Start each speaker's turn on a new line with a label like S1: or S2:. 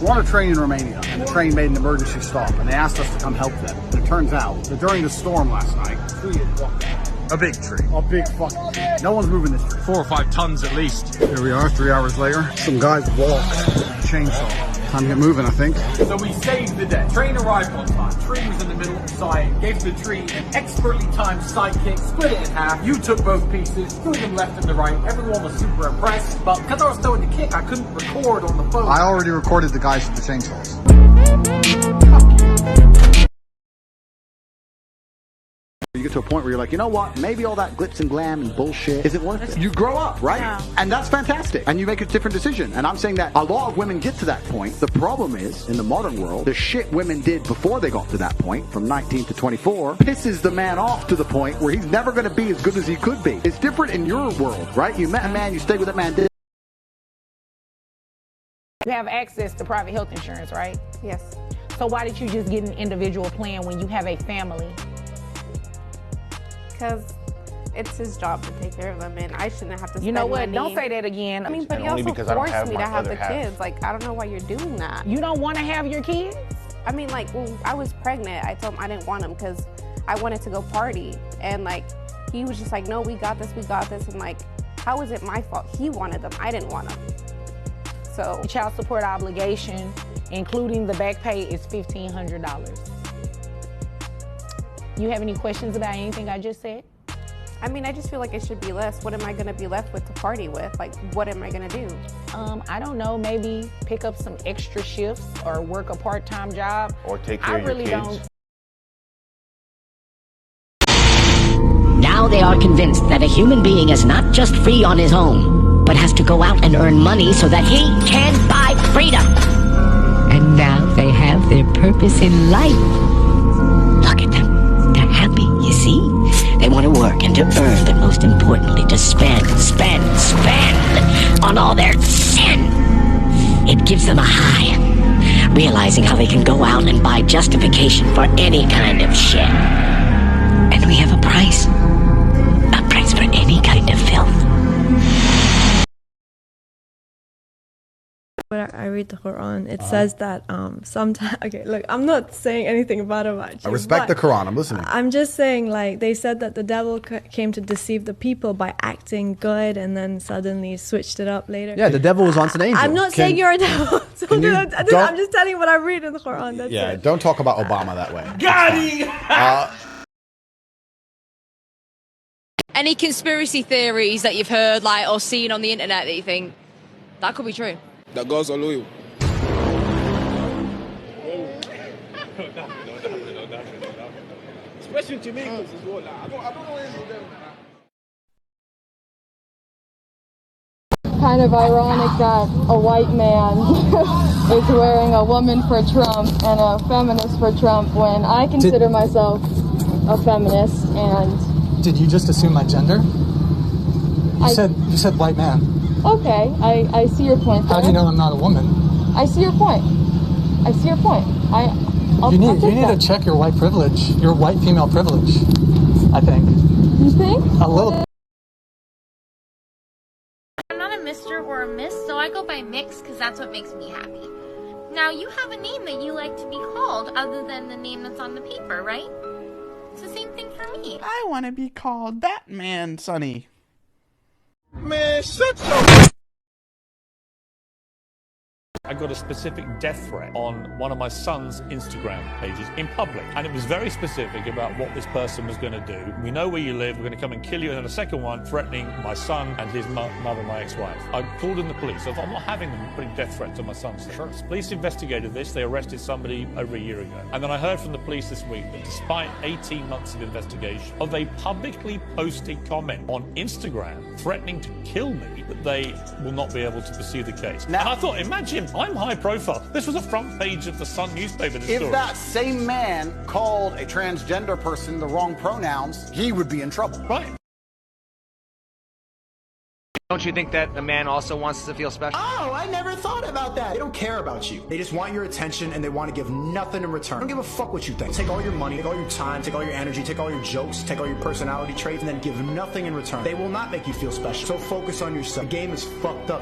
S1: We're on a train in Romania, and the train made an emergency stop, and they asked us to come help them. And it turns out that during the storm last night, a tree had walked down.
S2: A big tree.
S1: A big fucking tree. No one's moving this tree.
S2: 4 or 5 tons at least.
S1: Here we are, 3 hours later. Some guys walked with a chainsaw. Time to get moving, I think.
S3: So we saved the day. Train arrived on time. Tree was in the middle of the side. Gave the tree an expertly timed sidekick. Split it in half. You took both pieces. Threw them left and the right. Everyone was super impressed. But because I was throwing the kick, I couldn't record on the phone.
S1: I already recorded the guys with the chainsaws. You get to a point where you're like, you know what? Maybe all that glitz and glam and bullshit isn't worth it. You grow up, right? Yeah. And that's fantastic. And you make a different decision. And I'm saying that a lot of women get to that point. The problem is, in the modern world, the shit women did before they got to that point, from 19 to 24, pisses the man off to the point where he's never going to be as good as he could be. It's different in your world, right? You met a man, you stayed with that man.
S4: You have access to private health insurance, right?
S5: Yes.
S4: So why did you just get an individual plan when you have a family?
S5: Because it's his job to take care of them, and I shouldn't have to spend
S4: You know what?
S5: money.
S4: Don't say that again.
S5: I mean, but
S6: And
S5: he
S6: only
S5: also
S6: because I don't
S5: forced
S6: have
S5: me
S6: my
S5: to have
S6: other
S5: the
S6: half.
S5: kids. Like, I don't know why you're doing that.
S4: You don't want to have your kids?
S5: I mean, like, when I was pregnant, I told him I didn't want them because I wanted to go party. And, like, he was just like, no, we got this, we got this. And, like, how is it my fault? He wanted them. I didn't want them. So.
S4: The child support obligation, including the back pay, is $1,500. You have any questions about anything I just said?
S5: I mean, I just feel like it should be less. What am I going to be left with to party with? Like, what am I going to do?
S4: I don't know, maybe pick up some extra shifts or work a part-time job.
S6: Or take care of your kids.
S7: Now they are convinced that a human being is not just free on his own, but has to go out and earn money so that he can buy freedom. And now they have their purpose in life. Look at them. They're happy, you see? They want to work and to earn, but most importantly, to spend on all their sin. It gives them a high, realizing how they can go out and buy justification for any kind of shit. And we have a price for any kind of filth.
S8: When I read the Quran, it says that sometimes, okay, look, I'm not saying anything bad about you.
S1: I respect the Quran, I'm listening.
S8: I'm just saying, like, they said that the devil came to deceive the people by acting good and then suddenly switched it up later.
S9: Yeah, the devil was once an angel.
S8: I'm not saying you're a devil. So I'm just telling you what I read in the Quran. That's it.
S9: Don't talk about Obama that way.
S3: Got him!
S10: Any conspiracy theories that you've heard, like, or seen on the internet that you think that could be true?
S11: That gods are loyal.
S3: Especially Jamaicans as well. I don't know anything about that.
S12: Kind of ironic that a white man is wearing a woman for Trump and a feminist for Trump when I consider myself a feminist. And
S13: did you just assume my gender? You said white man.
S12: Okay, I see your point there.
S13: How do you know I'm not a woman?
S12: I see your point. I see your point.
S13: You need to check your white privilege, your white female privilege, I think.
S12: You think?
S13: A little.
S14: I'm not a Mr. or a Miss, so I go by Mix because that's what makes me happy. Now, you have a name that you like to be called other than the name that's on the paper, right? It's the same thing for me.
S15: I want to be called Batman, Sonny.
S11: Man, shut your...
S16: I got a specific death threat on one of my son's Instagram pages in public. And it was very specific about what this person was going to do. We know where you live, we're going to come and kill you. And then a second one threatening my son and his mother, my ex-wife. I called in the police. I thought, I'm not having them putting death threats on my son's things. Police investigated this. They arrested somebody over a year ago. And then I heard from the police this week that despite 18 months of investigation, of a publicly posted comment on Instagram threatening to kill me, that they will not be able to pursue the case. Now, and I thought, imagine, I'm high profile. This was a front page of the Sun newspaper.
S1: If that same man called a transgender person the wrong pronouns, he would be in trouble.
S16: Right.
S6: Don't you think that a man also wants to feel special?
S17: Oh, I never thought about that. They don't care about you. They just want your attention and they want to give nothing in return. They don't give a fuck what you think. Take all your money, take all your time, take all your energy, take all your jokes, take all your personality traits, and then give nothing in return. They will not make you feel special. So focus on yourself. The game is fucked up.